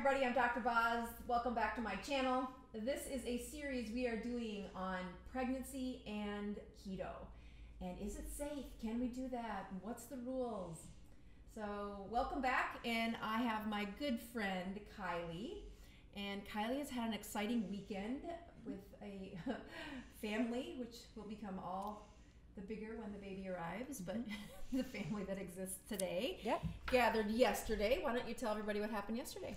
everybody, I'm Dr. Boz. Welcome back to my channel. This is a series we are doing on pregnancy and keto. And is it safe? Can we do that? What's the rules? So welcome back, and I have my good friend Kylie. And Kylie has had an exciting weekend with a family, which will become all the bigger when the baby arrives, but the family that exists today gathered yesterday. Why don't you tell everybody what happened yesterday?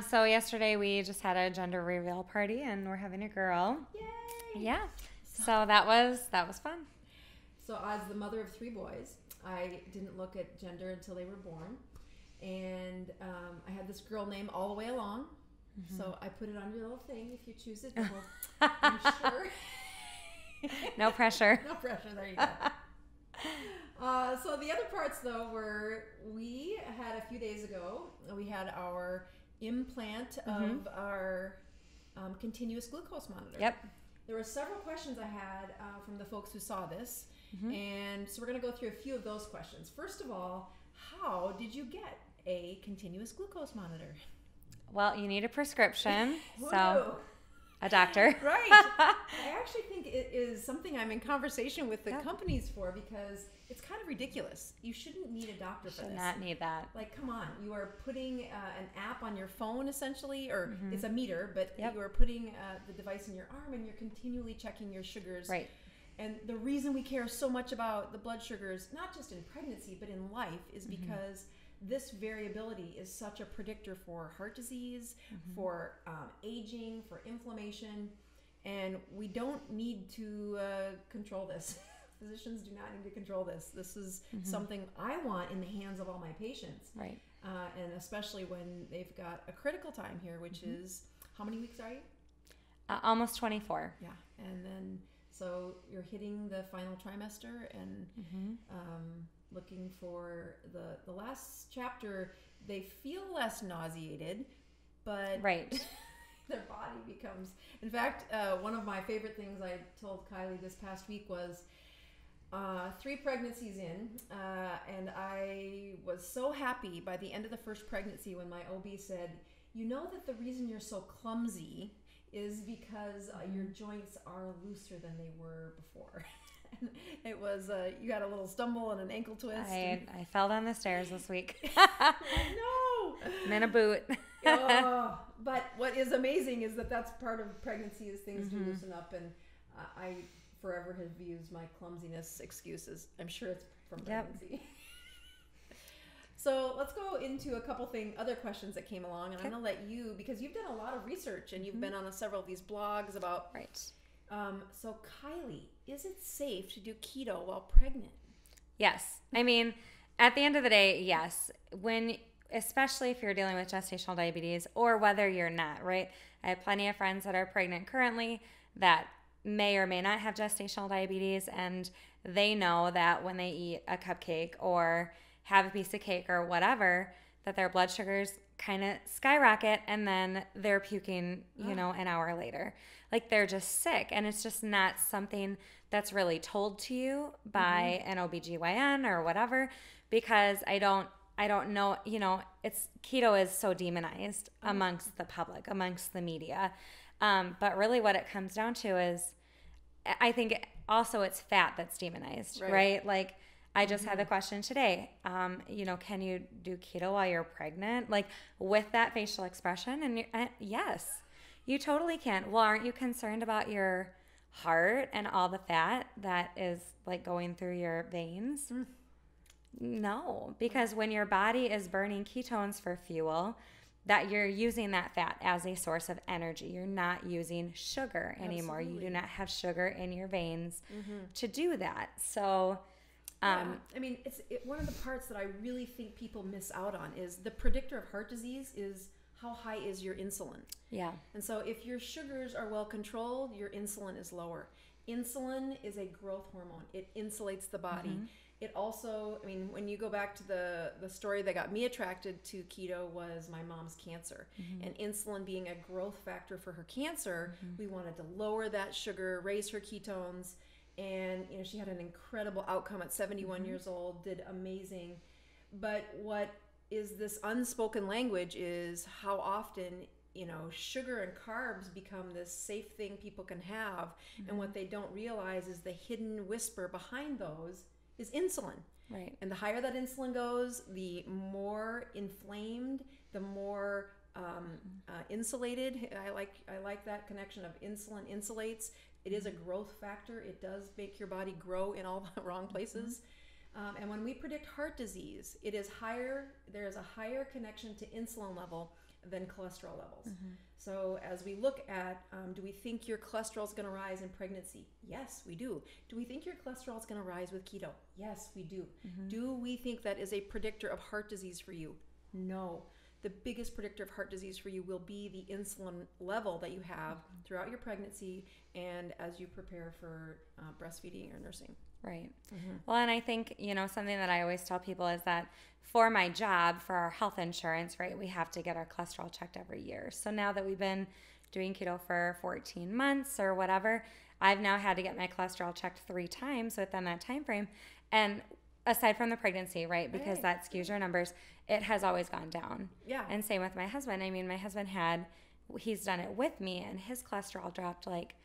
So yesterday we just had a gender reveal party, and we're having a girl. Yay! Yeah. So that was fun. So as the mother of 3 boys, I didn't look at gender until they were born, and I had this girl name all the way along. So I put it on your little thing if you choose it. I'm sure. No pressure. No pressure. There you go. So the other parts, though, were we had a few days ago, we had our implant of our continuous glucose monitor. Yep. There were several questions I had from the folks who saw this, and so we're going to go through a few of those questions. First of all, how did you get a continuous glucose monitor? Well, you need a prescription, Who so knew? a doctor. Right. I actually think it is something I'm in conversation with the companies for, because it's kind of ridiculous. You shouldn't need a doctor for this. Should not need that. Like, come on. You are putting an app on your phone, essentially, or it's a meter, but you are putting the device in your arm, and you're continually checking your sugars. Right. And the reason we care so much about the blood sugars, not just in pregnancy, but in life, is because this variability is such a predictor for heart disease, for aging, for inflammation, and we don't need to control this. Physicians do not need to control this. This is something I want in the hands of all my patients. Right. And especially when they've got a critical time here, which is, how many weeks are you? Almost 24. Yeah. And then, so you're hitting the final trimester, and looking for the last chapter. They feel less nauseated, but their body becomes, in fact, one of my favorite things I told Kylie this past week was 3 pregnancies in, and I was so happy by the end of the first pregnancy when my OB said, you know that the reason you're so clumsy is because your joints are looser than they were before. It was, you got a little stumble and an ankle twist. I fell down the stairs this week. No! I'm in a boot. But what is amazing is that that's part of pregnancy, is things do loosen up, and I forever have used my clumsiness excuses. I'm sure it's from pregnancy. So let's go into a couple other questions that came along, and I'm going to let you, because you've done a lot of research, and you've been on several of these blogs about... Right. So Kylie, is it safe to do keto while pregnant? Yes. I mean, at the end of the day, yes. Especially if you're dealing with gestational diabetes, or whether you're not, right? I have plenty of friends that are pregnant currently that may or may not have gestational diabetes, and they know that when they eat a cupcake or have a piece of cake or whatever, that their blood sugars kind of skyrocket, and then they're puking, an hour later. Like, they're just sick, and it's just not something that's really told to you by an OBGYN or whatever, because I don't know, it's keto is so demonized amongst the public, amongst the media. But really what it comes down to is, I think also it's fat that's demonized, right? Like, I just had the question today, can you do keto while you're pregnant? Like, with that facial expression? And yes, you totally can. Well, aren't you concerned about your heart and all the fat that is like going through your veins? No, because when your body is burning ketones for fuel, that you're using that fat as a source of energy. You're not using sugar anymore. Absolutely. You do not have sugar in your veins to do that. So... I mean, one of the parts that I really think people miss out on is the predictor of heart disease is how high is your insulin. Yeah. And so if your sugars are well controlled, your insulin is lower. Insulin is a growth hormone. It insulates the body. It also, I mean, when you go back to the story that got me attracted to keto was my mom's cancer. And insulin being a growth factor for her cancer, we wanted to lower that sugar, raise her ketones. And, she had an incredible outcome at 71 years old, did amazing. But what is this unspoken language is how often, you know, sugar and carbs become this safe thing people can have. And what they don't realize is the hidden whisper behind those is insulin. Right. And the higher that insulin goes, the more inflamed, the more insulated. I like that connection of insulin insulates. It is a growth factor. It does make your body grow in all the wrong places. And when we predict heart disease, it is higher. There is a higher connection to insulin level than cholesterol levels. So as we look at, do we think your cholesterol is going to rise in pregnancy? Yes, we do. Do we think your cholesterol is going to rise with keto? Yes, we do. Do we think that is a predictor of heart disease for you? No. The biggest predictor of heart disease for you will be the insulin level that you have throughout your pregnancy and as you prepare for breastfeeding or nursing. Right. Well, and I think, you know, something that I always tell people is that for my job, for our health insurance, right, we have to get our cholesterol checked every year. So now that we've been doing keto for 14 months or whatever, I've now had to get my cholesterol checked 3 times within that time frame. And aside from the pregnancy, right, because that skews your numbers, it has always gone down. Yeah. And same with my husband. I mean, my husband he's done it with me, and his cholesterol dropped like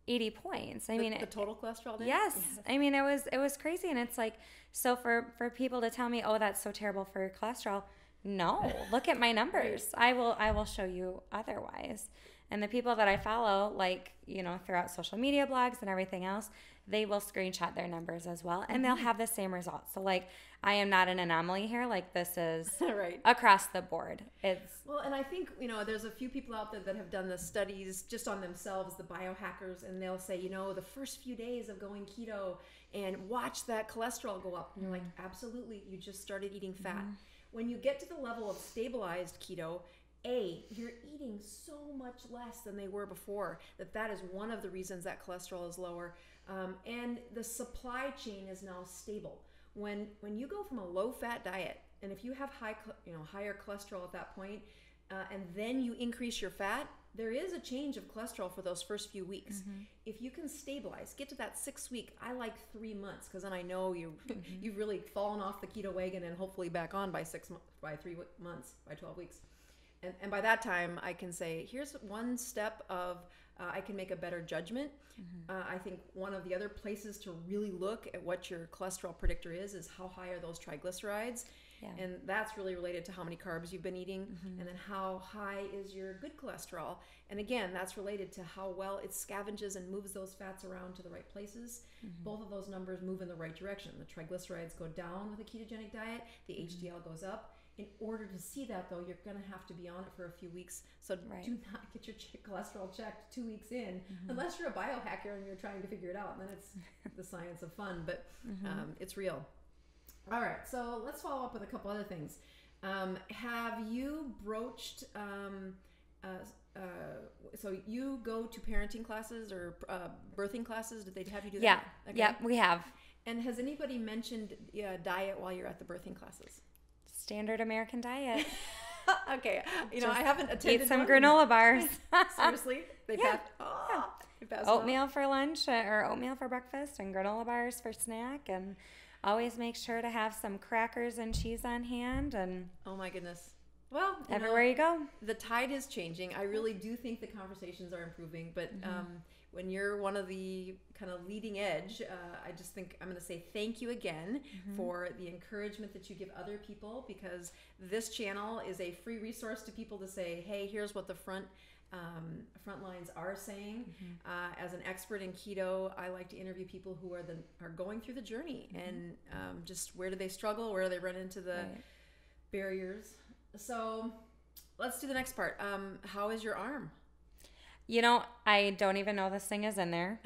80 points. I mean, the total cholesterol did? Yes. I mean, it was crazy. And it's like, so for people to tell me, oh, that's so terrible for your cholesterol. No, look at my numbers. I will show you otherwise. And the people that I follow, like, you know, throughout social media blogs and everything else, they will screenshot their numbers as well, and they'll have the same results. So, like, I am not an anomaly here. Like, this is right across the board. Well, and I think, you know, there's a few people out there that have done the studies just on themselves, the biohackers, and they'll say, you know, the first few days of going keto and watch that cholesterol go up. And you're like, absolutely, you just started eating fat. When you get to the level of stabilized keto, you're eating so much less than they were before, that is one of the reasons that cholesterol is lower. And the supply chain is now stable. When you go from a low-fat diet, and if you have higher cholesterol at that point, and then you increase your fat, there is a change of cholesterol for those first few weeks. If you can stabilize, get to that 6 week, I like 3 months, because then I know you've really fallen off the keto wagon and hopefully back on by 3 months, by 12 weeks. And by that time, I can say, here's one step of, I can make a better judgment. I think one of the other places to really look at what your cholesterol predictor is how high are those triglycerides. Yeah. And that's really related to how many carbs you've been eating, and then how high is your good cholesterol. And again, that's related to how well it scavenges and moves those fats around to the right places. Both of those numbers move in the right direction. The triglycerides go down with a ketogenic diet, the HDL goes up. In order to see that, though, you're going to have to be on it for a few weeks. So do not get your cholesterol checked 2 weeks in, unless you're a biohacker and you're trying to figure it out. And then it's the science of fun, but it's real. All right, so let's follow up with a couple other things. Have you broached, so you go to parenting classes or birthing classes? Did they have you do that? Yeah, okay. Yeah, we have. And has anybody mentioned diet while you're at the birthing classes? Standard American diet. Okay, you know, I haven't attended. Eat some granola bars. Seriously, they pass. Oatmeal for lunch or oatmeal for breakfast, and granola bars for snack, and always make sure to have some crackers and cheese on hand. And oh my goodness, well, everywhere you go, the tide is changing. I really do think the conversations are improving, but when you're one of the kind of leading edge, I just think I'm going to say thank you again for the encouragement that you give other people, because this channel is a free resource to people to say, hey, here's what the front lines are saying. As an expert in keto, I like to interview people who are going through the journey, and just where do they struggle, where do they run into the barriers. So let's do the next part. How is your arm? You know, I don't even know this thing is in there.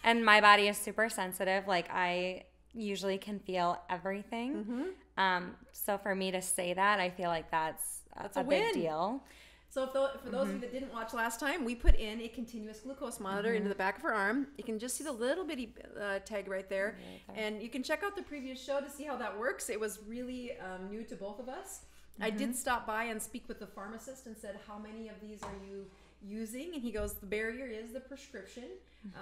And my body is super sensitive. Like, I usually can feel everything. So for me to say that, I feel like that's a big deal. So for those of you that didn't watch last time, we put in a continuous glucose monitor into the back of her arm. You can just see the little bitty tag right there. And you can check out the previous show to see how that works. It was really new to both of us. I did stop by and speak with the pharmacist and said, how many of these are you using, and he goes, the barrier is the prescription.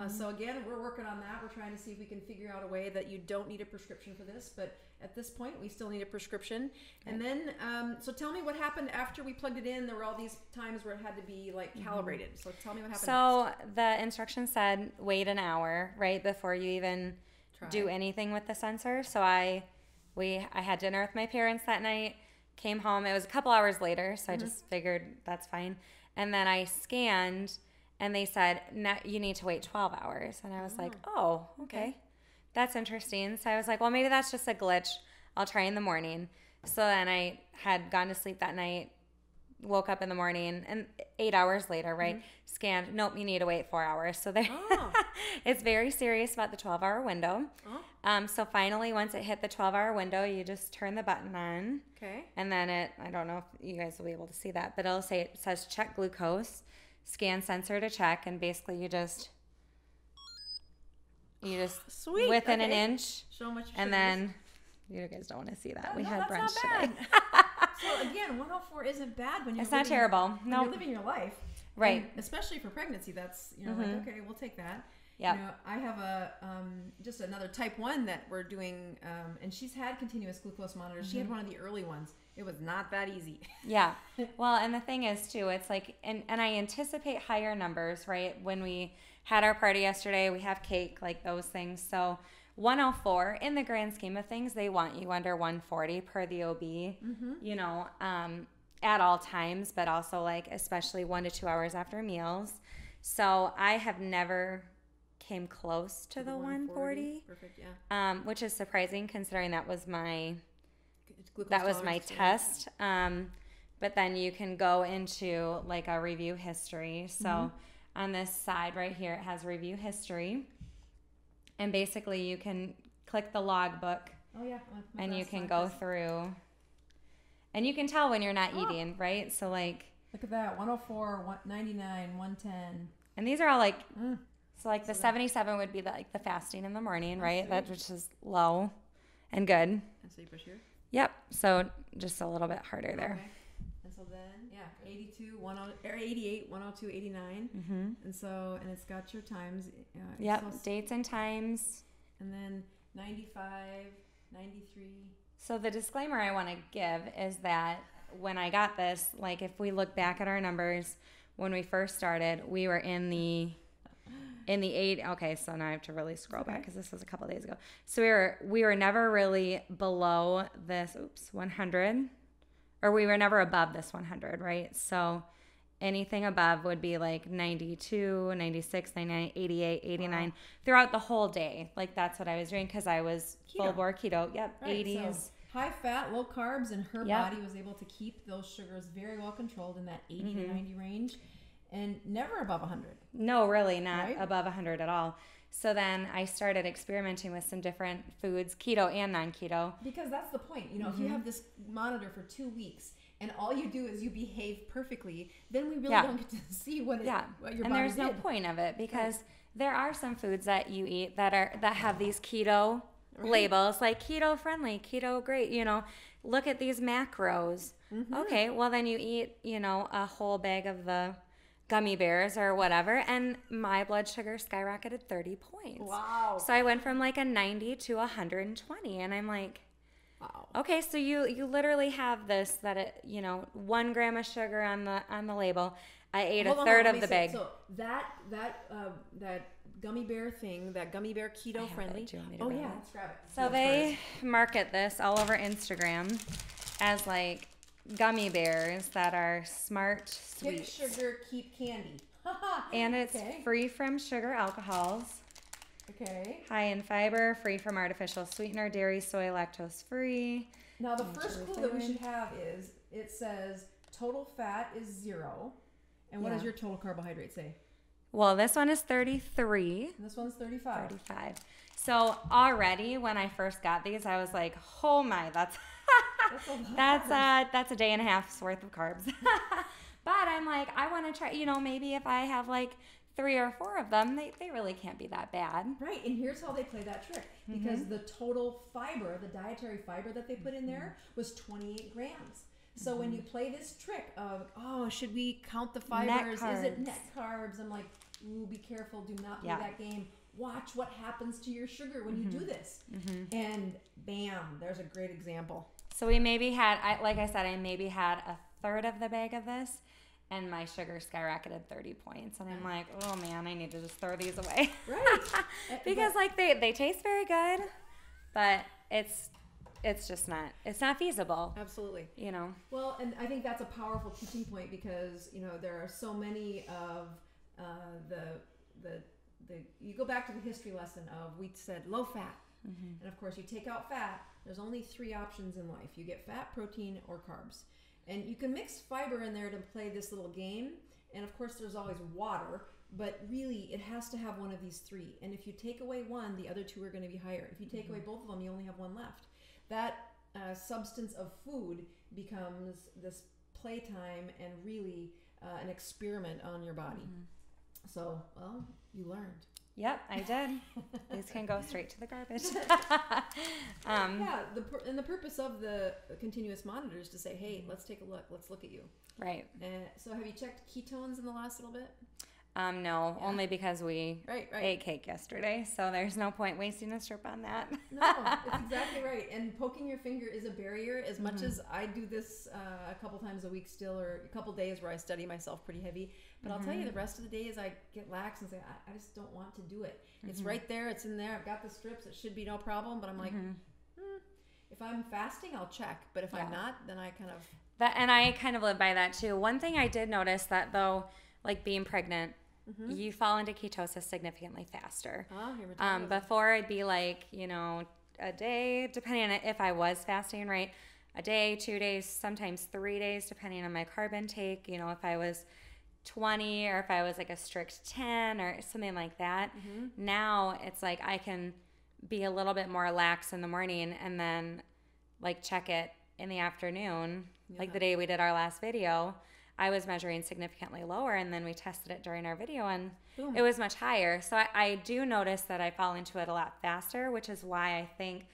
So again, we're working on that. We're trying to see if we can figure out a way that you don't need a prescription for this, but at this point we still need a prescription. And then so tell me what happened after we plugged it in. There were all these times where it had to be like calibrated. So tell me what happened next. The instructions said wait an hour right before you even do anything with the sensor. So I had dinner with my parents that night, came home. It was a couple hours later, so I just figured that's fine. And then I scanned, and they said, no, you need to wait 12 hours. And I was like, oh, okay. That's interesting. So I was like, well, maybe that's just a glitch. I'll try in the morning. So then I had gone to sleep that night, woke up in the morning, and 8 hours later, right, scanned. Nope, you need to wait 4 hours. So there, it's very serious about the 12-hour window. So finally, once it hit the 12-hour window, you just turn the button on. Okay. And then I don't know if you guys will be able to see that, but it says check glucose, scan sensor to check, and basically you just Sweet. Within an inch. So much. And then you guys don't want to see that. We had brunch today. So again, 104 isn't bad when you're not terrible. When you're living your life. Right. And especially for pregnancy, that's like, okay, we'll take that. Yeah. I have just another type 1 that we're doing, and she's had continuous glucose monitors. She had one of the early ones. It was not that easy. Yeah. Well, and the thing is too, it's like, and I anticipate higher numbers, right? When we had our party yesterday, we have cake, like those things. So 104, in the grand scheme of things, they want you under 140 per the OB, at all times, but also like especially 1 to 2 hours after meals. So I have never came close to the 140. Perfect, yeah. Which is surprising considering that was my test. But then you can go into like a review history. So on this side right here, it has review history. And basically you can click the logbook. Oh, yeah. And you can go through. And you can tell when you're not eating, right? So like. Look at that. 104, 199, 110. And these are all like. So like the 77 would be the fasting in the morning, right? That which is low and good. And so you push here? Yep. So just a little bit harder there. Okay. And so then, 82, 88, 102, 89. And so, and it's got your times. Yep. Dates and times. And then 95, 93. So the disclaimer I want to give is that when I got this, like if we look back at our numbers, when we first started, we were in the 8. Okay, so now I have to really scroll back because this was a couple of days ago. So we were never really below this 100, or we were never above this 100, right? So anything above would be like 92, 96, 99, 88, 89 throughout the whole day. Like that's what I was doing because I was full bore keto. Yep, right, 80s. So high fat, low carbs, and her body was able to keep those sugars very well controlled in that 80 to 90 range. And never above 100. No, really not above 100 at all. So then I started experimenting with some different foods, keto and non-keto. Because that's the point. If you have this monitor for 2 weeks and all you do is you behave perfectly, then we really don't get to see what your body did. And there's no point of it because there are some foods that you eat that have these keto labels, like keto friendly, keto great, look at these macros. Okay, well then you eat, a whole bag of the gummy bears or whatever, and my blood sugar skyrocketed 30 points. Wow. So I went from like a 90 to 120, and I'm like, wow. Okay, so you literally have this that 1 gram of sugar on the label. I ate a third of the bag. So that gummy bear thing, that gummy bear keto friendly. Let's grab it. So they market this all over Instagram as like gummy bears that are smart sweets. Kick sugar, keep candy. And it's free from sugar alcohols. Okay. High in fiber, free from artificial sweetener, dairy, soy, lactose free. Now the first clue that we should have is it says total fat is 0. And what does your total carbohydrate say? Well, this one is 33. And this one's 35. 35. So already when I first got these, I was like, oh my, that's a day and a half's worth of carbs. But I'm like, I want to try, maybe if I have like 3 or 4 of them, they really can't be that bad. Right, and here's how they play that trick. Because the total fiber, the dietary fiber that they put in there was 28 grams. So when you play this trick of, oh, should we count the fibers? Is it net carbs? I'm like, ooh, be careful. Do not play that game. Watch what happens to your sugar when you do this. And bam, there's a great example. So we maybe had, like I said, I maybe had a third of the bag of this, and my sugar skyrocketed 30 points. And I'm like, oh man, I need to just throw these away. Right. Because like they taste very good, but it's just not, it's not feasible. Absolutely. You know? Well, and I think that's a powerful teaching point because, you know, there are so many of you go back to the history lesson of, we said low fat. And of course you take out fat, there's only 3 options in life. You get fat, protein, or carbs. And you can mix fiber in there to play this little game. And of course there's always water, but really it has to have one of these 3. And if you take away one, the other 2 are going to be higher. If you take away both of them, you only have one left. That substance of food becomes this playtime and really an experiment on your body. So, well, you learned. Yep, I did. These can go straight to the garbage. Yeah, the purpose of the continuous monitor is to say, hey, let's take a look. Let's look at you. Right. So have you checked ketones in the last little bit? No, only because we ate cake yesterday, so there's no point wasting a strip on that. No, it's exactly right. And poking your finger is a barrier. As much as I do this a couple times a week still, or a couple days where I study myself pretty heavy, but I'll tell you the rest of the days I get lax and say, I just don't want to do it. It's right there. It's in there. I've got the strips. It should be no problem. But I'm like, if I'm fasting, I'll check. But if I'm not, then I kind of... And I kind of live by that too. One thing I did notice that though, like being pregnant, you fall into ketosis significantly faster. Before it'd be like, you know, a day, depending on if I was fasting, right? A day, 2 days, sometimes 3 days, depending on my carb intake. You know, if I was 20 or if I was like a strict 10 or something like that. Now it's like I can be a little bit more lax in the morning and then like check it in the afternoon. Like the day we did our last video, I was measuring significantly lower, and then we tested it during our video and it was much higher. So I do notice that I fall into it a lot faster, which is why I think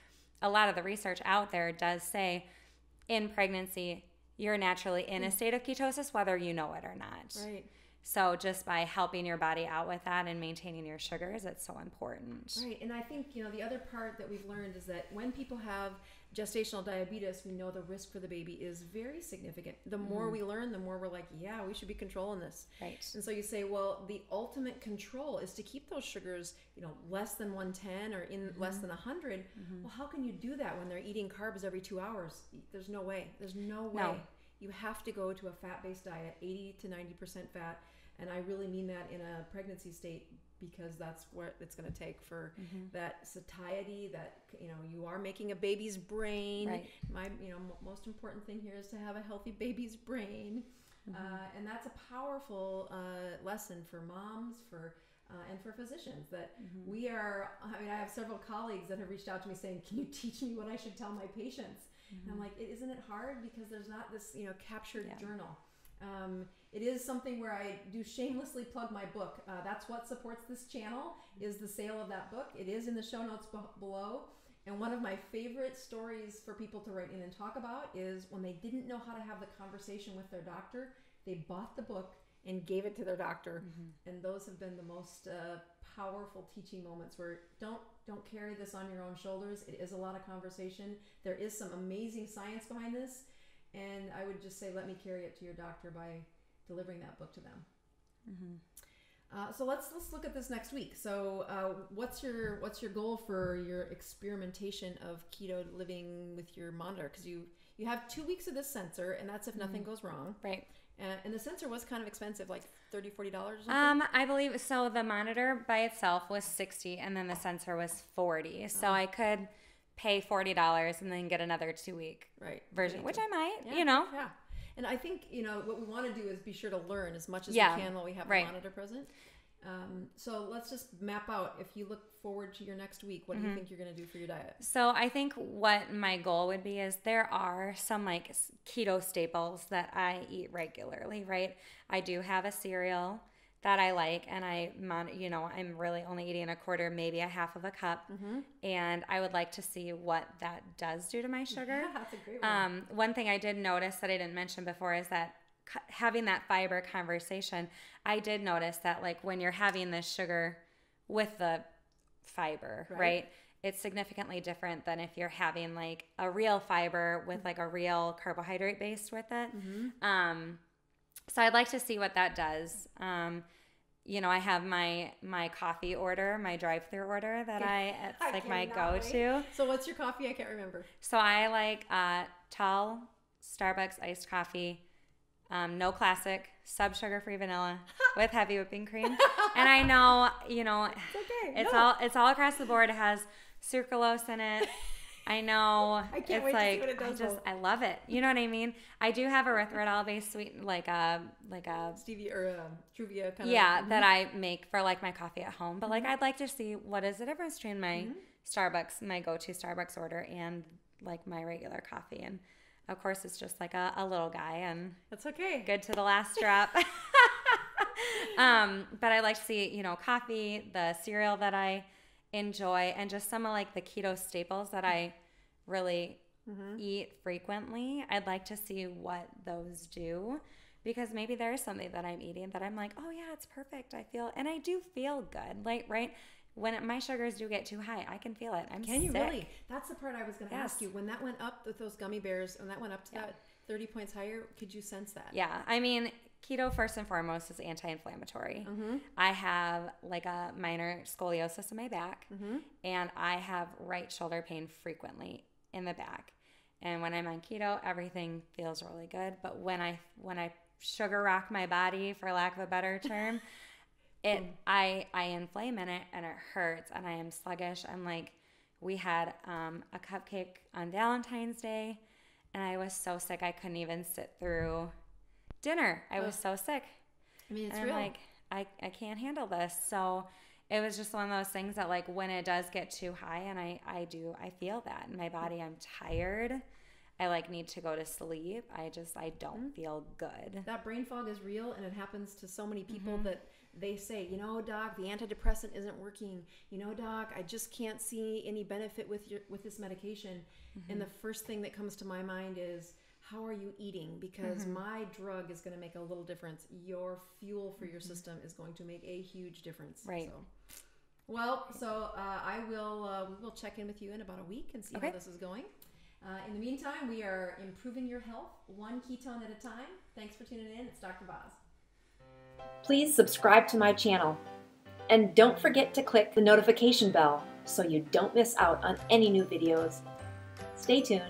a lot of the research out there does say in pregnancy, you're naturally in a state of ketosis, whether you know it or not. Right. So just by helping your body out with that and maintaining your sugars, it's so important. Right. And I think, you know, the other part that we've learned is that when people have gestational diabetes, we know the risk for the baby is very significant. The more we learn, the more we're like, yeah, we should be controlling this. Right. And so you say, well, the ultimate control is to keep those sugars, you know, less than 110 or in less than 100. Well, how can you do that when they're eating carbs every 2 hours? There's no way. There's no way. No. You have to go to a fat-based diet, 80 to 90% fat. And I really mean that in a pregnancy state, because that's what it's going to take for that satiety, that, you know, you are making a baby's brain. Right. My, you know, most important thing here is to have a healthy baby's brain. And that's a powerful lesson for moms, and for physicians, that we are, I mean, I have several colleagues that have reached out to me saying, can you teach me what I should tell my patients? And I'm like, isn't it hard? Because there's not this, you know, captured journal. It is something where I do shamelessly plug my book. That's what supports this channel, is the sale of that book. It is in the show notes below. And one of my favorite stories for people to write in and talk about is when they didn't know how to have the conversation with their doctor, they bought the book and gave it to their doctor. And those have been the most powerful teaching moments, where don't carry this on your own shoulders. It is a lot of conversation. There is some amazing science behind this. And I would just say, let me carry it to your doctor by delivering that book to them. So let's look at this next week. So what's your goal for your experimentation of keto living with your monitor? Because you have 2 weeks of this sensor, and that's if nothing goes wrong. Right. And the sensor was kind of expensive, like $30, $40 or something? I believe so. The monitor by itself was $60, and then the sensor was $40. So I could pay $40 and then get another 2-week version, which I might, you know. Yeah. And I think, you know, what we want to do is be sure to learn as much as we can while we have the monitor present. So let's just map out, if you look forward to your next week, what do you think you're going to do for your diet? So I think what my goal would be is, there are some like keto staples that I eat regularly, right? I do have a cereal that I like, and I'm really only eating a quarter, maybe a half of a cup, and I would like to see what that does do to my sugar. Yeah, that's a great one. One thing I did notice that I didn't mention before is that having that fiber conversation, I did notice that like when you're having this sugar with the fiber, right? It's significantly different than if you're having like a real fiber with like a real carbohydrate base with it. So I'd like to see what that does. I have my coffee order, my drive-through order that it's like my go-to. So what's your coffee? I can't remember. So I like tall Starbucks iced coffee, no classic, sub-sugar-free vanilla with heavy whipping cream. And I know, it's okay. It's all across the board. It has sucralose in it. I know. I can't wait to see what it does. I love it. You know what I mean? I do have erythritol-based sweet, like a stevia or Truvia kind of. Yeah, that I make for like my coffee at home. But like, I'd like to see what is the difference between my Starbucks, my go-to Starbucks order, and like my regular coffee. And of course, it's just like a little guy, and that's okay. Good to the last drop. But I like to see, coffee, the cereal that I enjoy, and just some of like the keto staples that I really eat frequently. I'd like to see what those do, because maybe there is something that I'm eating that I'm like, oh yeah, it's perfect. I do feel good. Like, right? When my sugars do get too high, I can feel it. Can you really? That's the part I was going to ask you. When that went up with those gummy bears, and that went up to that 30 points higher, could you sense that? Yeah. I mean, keto first and foremost is anti-inflammatory. I have like a minor scoliosis in my back, and I have right shoulder pain frequently in the back. And when I'm on keto, everything feels really good. But when I sugar rock my body, for lack of a better term, I inflame in it, and it hurts, and I am sluggish. I'm like, we had a cupcake on Valentine's Day, and I was so sick I couldn't even sit through dinner. I was so sick. I mean, it's real. I'm like, I can't handle this. So it was just one of those things that like when it does get too high, and I feel that in my body. I'm tired. I like need to go to sleep. I don't feel good. That brain fog is real, and it happens to so many people that they say, doc, the antidepressant isn't working. Doc, I just can't see any benefit with this medication. And the first thing that comes to my mind is, how are you eating? Because my drug is going to make a little difference. Your fuel for your system is going to make a huge difference. Right. So I will we'll check in with you in about a week and see how this is going. In the meantime, we are improving your health one ketone at a time. Thanks for tuning in. It's Dr. Boz. Please subscribe to my channel. And don't forget to click the notification bell so you don't miss out on any new videos. Stay tuned.